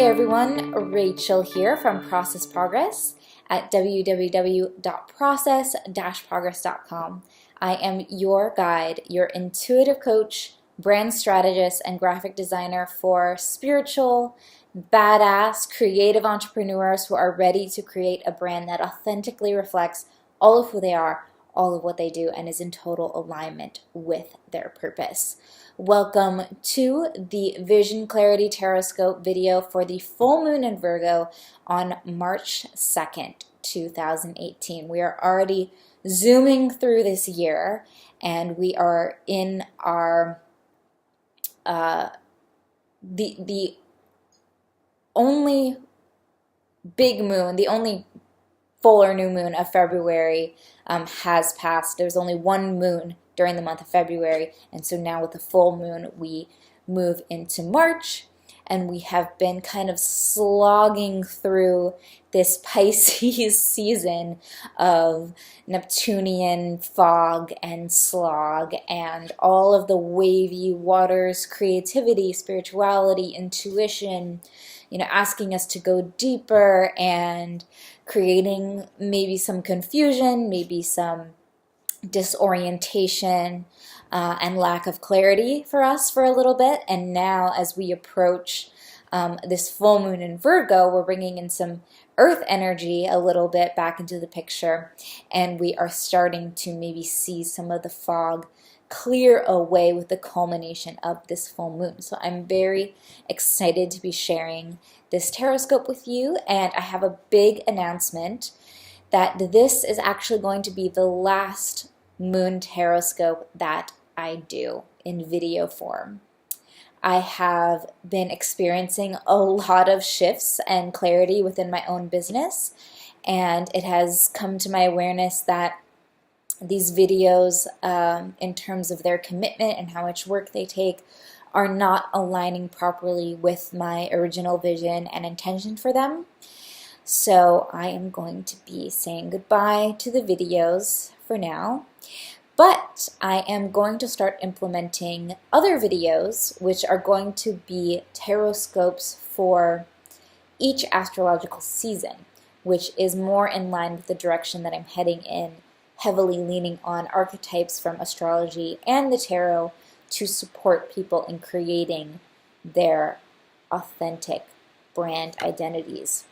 everyone, Rachel here from Process Progress at www.process-progress.com. I am your guide, your intuitive coach, brand strategist, and graphic designer for spiritual, badass, creative entrepreneurs who are ready to create a brand that authentically reflects all of who they are, all of what they do, and is in total alignment with their purpose. Welcome to the Vision Clarity Tarotscope video for the full moon in Virgo on March 2nd, 2018. We are already zooming through this year, and we are in our the only big moon, the only full or new moon of February has passed. There's only one moon during the month of February, and so now with the full moon we move into March, and we have been kind of slogging through this Pisces season of Neptunian fog and slog and all of the wavy waters, creativity, spirituality, intuition, asking us to go deeper and creating maybe some confusion, maybe some disorientation and lack of clarity for us for a little bit. And now as we approach this full moon in Virgo, we're bringing in some earth energy a little bit back into the picture, and we are starting to maybe see some of the fog clear away with the culmination of this full moon. So I'm very excited to be sharing this Tarotscope with you, and I have a big announcement that this is actually going to be the last moon Tarotscope that I do in video form. I have been experiencing a lot of shifts and clarity within my own business, and it has come to my awareness that these videos, in terms of their commitment and how much work they take, are not aligning properly with my original vision and intention for them. So I am going to be saying goodbye to the videos for now, but I am going to start implementing other videos which are going to be Tarotscopes for each astrological season, which is more in line with the direction that I'm heading in, heavily leaning on archetypes from astrology and the tarot to support people in creating their authentic brand identities.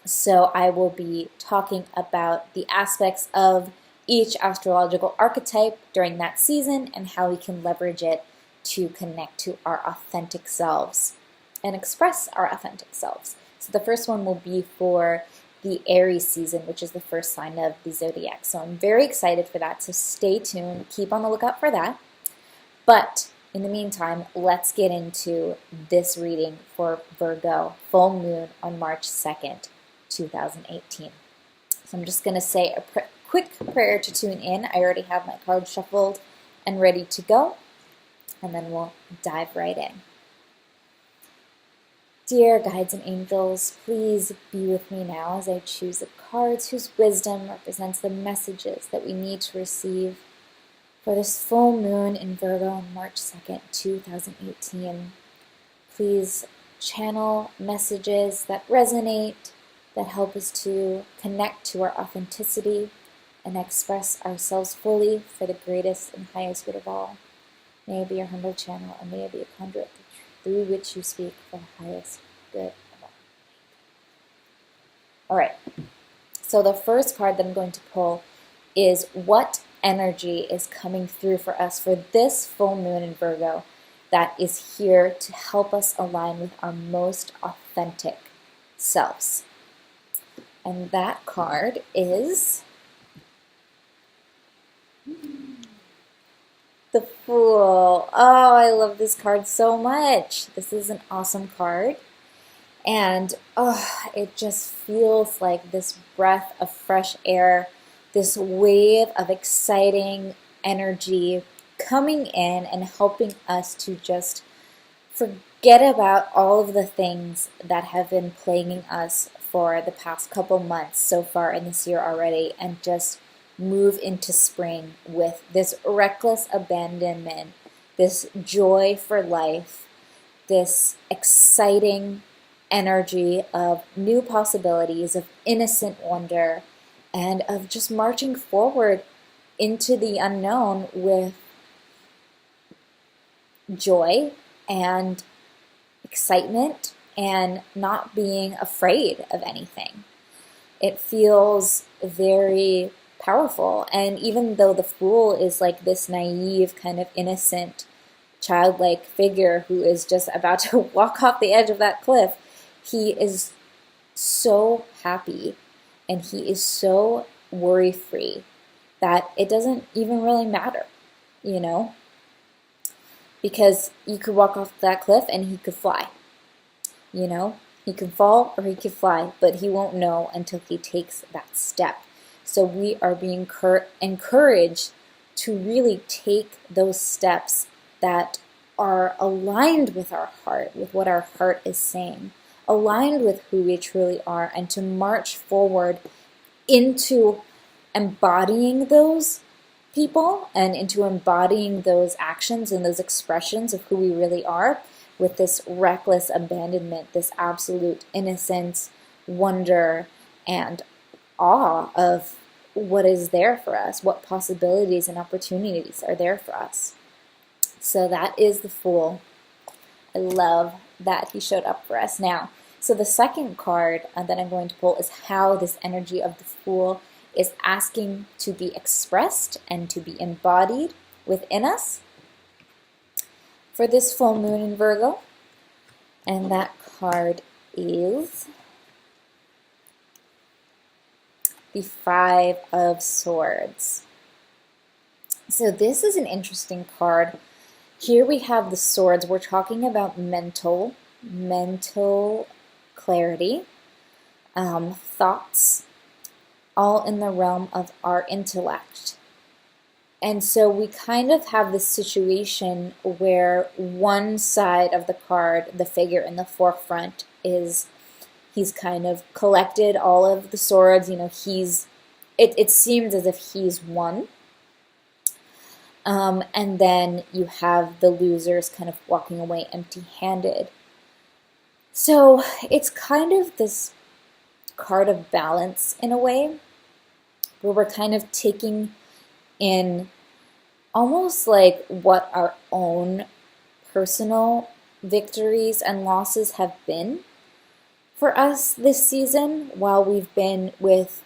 So I will be talking about the aspects of each astrological archetype during that season and how we can leverage it to connect to our authentic selves and express our authentic selves. So the first one will be for the Aries season, which is the first sign of the zodiac. So I'm very excited for that, so stay tuned, keep on the lookout for that. But in the meantime, let's get into this reading for Virgo, full moon on March 2nd, 2018. So I'm just going to say a quick prayer to tune in. I already have my cards shuffled and ready to go, and then we'll dive right in. Dear guides and angels, please be with me now as I choose the cards whose wisdom represents the messages that we need to receive for this full moon in Virgo on March 2nd, 2018. Please channel messages that resonate, that help us to connect to our authenticity and express ourselves fully for the greatest and highest good of all. May I be your humble channel, and may I be a conduit through which you speak for the highest good of all. All right, so the first card that I'm going to pull is what energy is coming through for us for this full moon in Virgo that is here to help us align with our most authentic selves. And that card is the Fool. Oh, I love this card so much. This is an awesome card. And it just feels like this breath of fresh air, this wave of exciting energy coming in and helping us to just forget about all of the things that have been plaguing us for the past couple months so far in this year already, and just move into spring with this reckless abandonment, this joy for life, this exciting energy of new possibilities, of innocent wonder, and of just marching forward into the unknown with joy and excitement and not being afraid of anything. It feels very powerful. And even though the Fool is like this naive, kind of innocent, childlike figure who is just about to walk off the edge of that cliff, he is so happy and he is so worry-free that it doesn't even really matter, you know? Because you could walk off that cliff and he could fly, you know? He can fall or he could fly, but he won't know until he takes that step. So we are being encouraged to really take those steps that are aligned with our heart, with what our heart is saying, aligned with who we truly are, and to march forward into embodying those people and into embodying those actions and those expressions of who we really are with this reckless abandonment, this absolute innocence, wonder, and awe of what is there for us, what possibilities and opportunities are there for us. So that is the Fool. I love that he showed up for us now. So the second card that I'm going to pull is how this energy of the Fool is asking to be expressed and to be embodied within us for this full moon in Virgo. And that card is the Five of Swords. So this is an interesting card. Here we have the swords. We're talking about mental clarity, thoughts, all in the realm of our intellect. And so we kind of have this situation where one side of the card, the figure in the forefront, is he's kind of collected all of the swords, you know, it seems as if he's won. And then you have the losers kind of walking away empty-handed. So it's kind of this card of balance in a way, where we're kind of taking in almost like what our own personal victories and losses have been for us this season, while we've been with,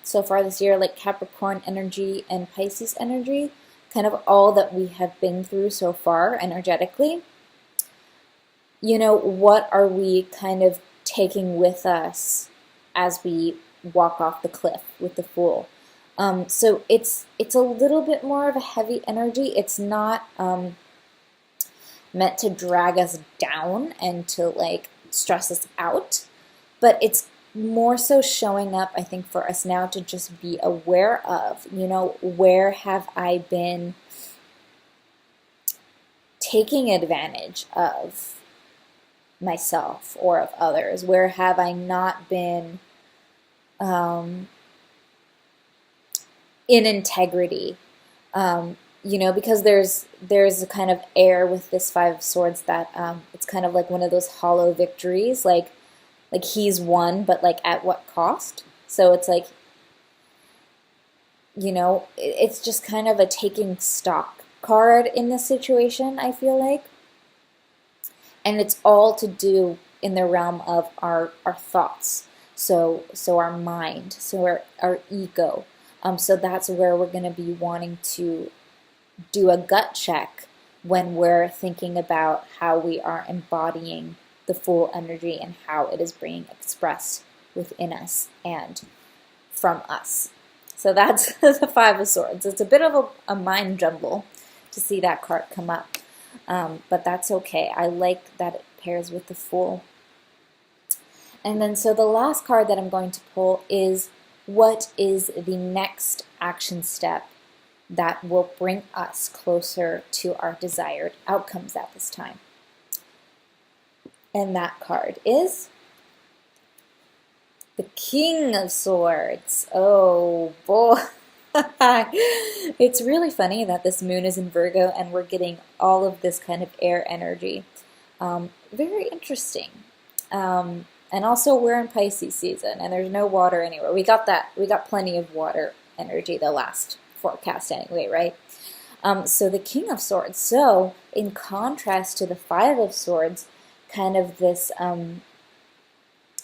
so far this year, like Capricorn energy and Pisces energy, kind of all that we have been through so far energetically. You know, what are we kind of taking with us as we walk off the cliff with the Fool? So it's a little bit more of a heavy energy. It's not meant to drag us down and to like stress us out, but it's more so showing up, I think, for us now to just be aware of, you know, where have I been taking advantage of myself or of others? Where have I not been in integrity? You know, because there's a kind of air with this Five of Swords that it's kind of like one of those hollow victories, like he's won, but like at what cost? So it's like, you know, it's just kind of a taking stock card in this situation, I feel like. And it's all to do in the realm of our thoughts. So our mind, so our ego. So that's where we're going to be wanting to do a gut check when we're thinking about how we are embodying the Fool energy and how it is being expressed within us and from us. So that's the Five of Swords. It's a bit of a mind jumble to see that card come up, but that's okay. I like that it pairs with the Fool. And then so the last card that I'm going to pull is, what is the next action step that will bring us closer to our desired outcomes at this time? And that card is the King of Swords. Oh boy. It's really funny that this moon is in Virgo and we're getting all of this kind of air energy. Very interesting. And also we're in Pisces season and there's no water anywhere. We got that. We got plenty of water energy the last forecast anyway, right? So the King of Swords. So in contrast to the Five of Swords, kind of this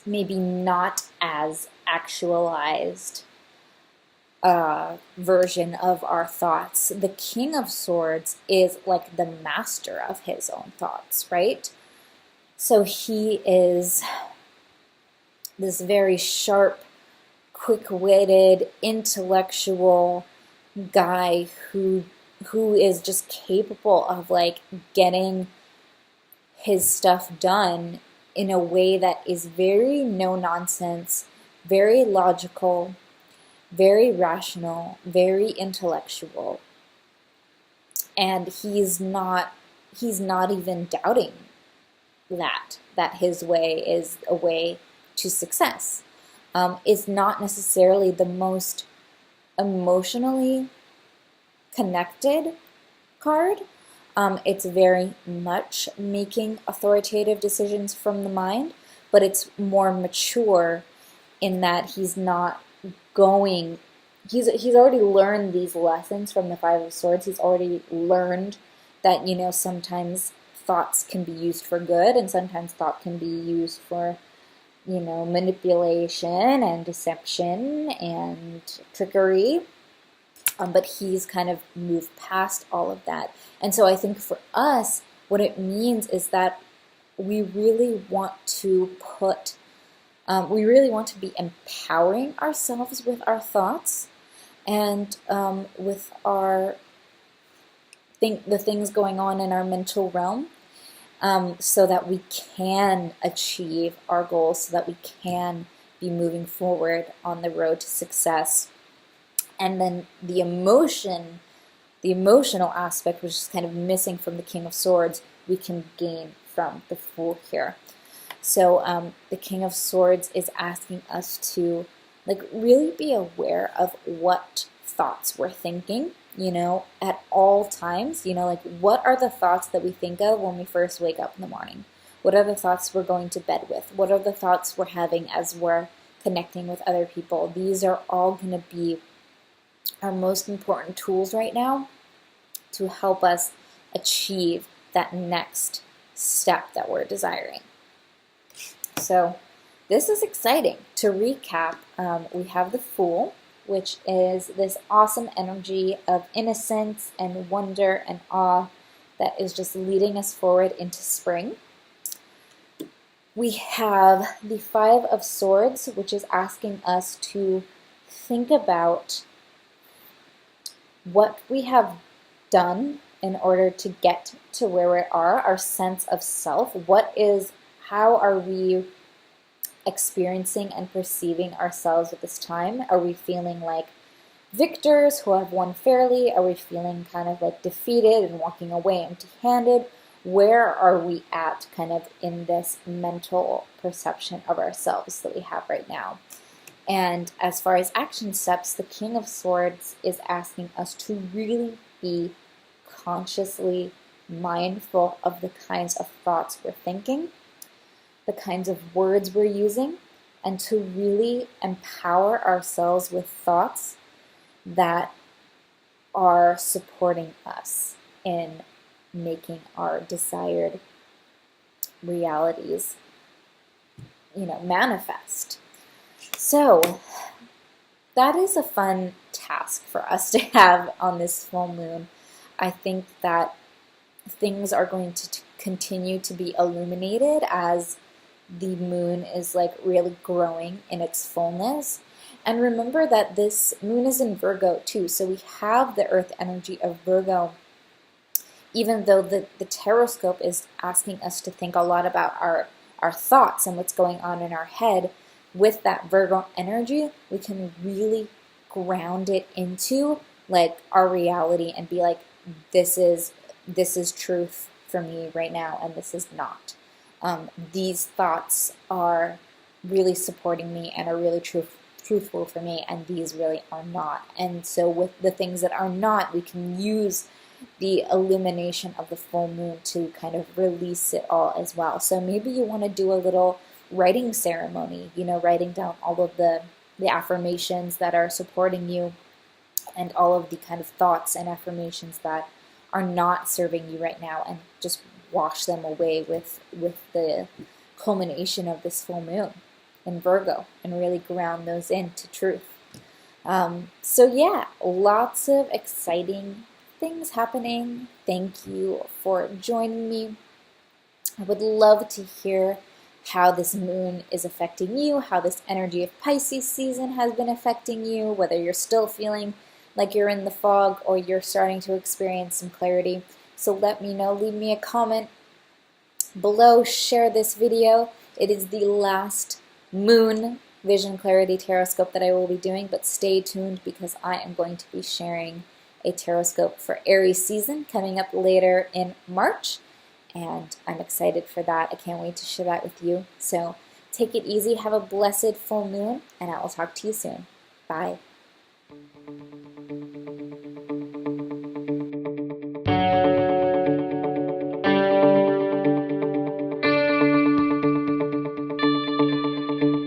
maybe not as actualized version of our thoughts. The King of Swords is like the master of his own thoughts, right? So he is this very sharp, quick-witted, intellectual guy who is just capable of like getting his stuff done in a way that is very no nonsense, very logical, very rational, very intellectual. And he's not even doubting that his way is a way to success. It's not necessarily the most emotionally connected card. It's very much making authoritative decisions from the mind, but it's more mature in that he's not going. He's already learned these lessons from the Five of Swords. He's already learned that, you know, sometimes thoughts can be used for good and sometimes thought can be used for, you know, manipulation and deception and trickery. But he's kind of moved past all of that. And so I think for us, what it means is that we really want to be empowering ourselves with our thoughts and with the things going on in our mental realm, so that we can achieve our goals, so that we can be moving forward on the road to success. And then the emotional aspect, which is kind of missing from the King of Swords, we can gain from the Fool here. So the King of Swords is asking us to like really be aware of what thoughts we're thinking, you know, at all times. You know, like what are the thoughts that we think of when we first wake up in the morning? What are the thoughts we're going to bed with? What are the thoughts we're having as we're connecting with other people? These are all going to be our most important tools right now to help us achieve that next step that we're desiring. So this is exciting. To recap, we have the Fool, which is this awesome energy of innocence and wonder and awe that is just leading us forward into spring. We have the Five of Swords, which is asking us to think about what we have done in order to get to where we are, our sense of self. How are we experiencing and perceiving ourselves at this time? Are we feeling like victors who have won fairly? Are we feeling kind of like defeated and walking away empty-handed? Where are we at kind of in this mental perception of ourselves that we have right now? And as far as action steps, the King of Swords is asking us to really be consciously mindful of the kinds of thoughts we're thinking, the kinds of words we're using, and to really empower ourselves with thoughts that are supporting us in making our desired realities, you know, manifest. So that is a fun task for us to have on this full moon. I think that things are going to continue to be illuminated as the moon is like really growing in its fullness. And remember that this moon is in Virgo too, so we have the earth energy of Virgo, even though the Tarotscope is asking us to think a lot about our thoughts and what's going on in our head. With that Virgo energy, we can really ground it into like our reality and be like, this is truth for me right now, and this is not. These thoughts are really supporting me and are really truthful for me, and these really are not. And so with the things that are not, we can use the illumination of the full moon to kind of release it all as well. So maybe you want to do a little writing ceremony, writing down all of the affirmations that are supporting you and all of the kind of thoughts and affirmations that are not serving you right now, and just wash them away with the culmination of this full moon in Virgo, and really ground those into truth. So yeah, lots of exciting things happening. Thank you for joining me. I would love to hear how this moon is affecting you, how this energy of Pisces season has been affecting you, whether you're still feeling like you're in the fog or you're starting to experience some clarity. So let me know. Leave me a comment below. Share this video. It is the last moon vision clarity Tarotscope that I will be doing, but stay tuned because I am going to be sharing a Tarotscope for Aries season coming up later in March, and I'm excited for that. I can't wait to share that with you. So take it easy, have a blessed full moon, and I will talk to you soon. Bye.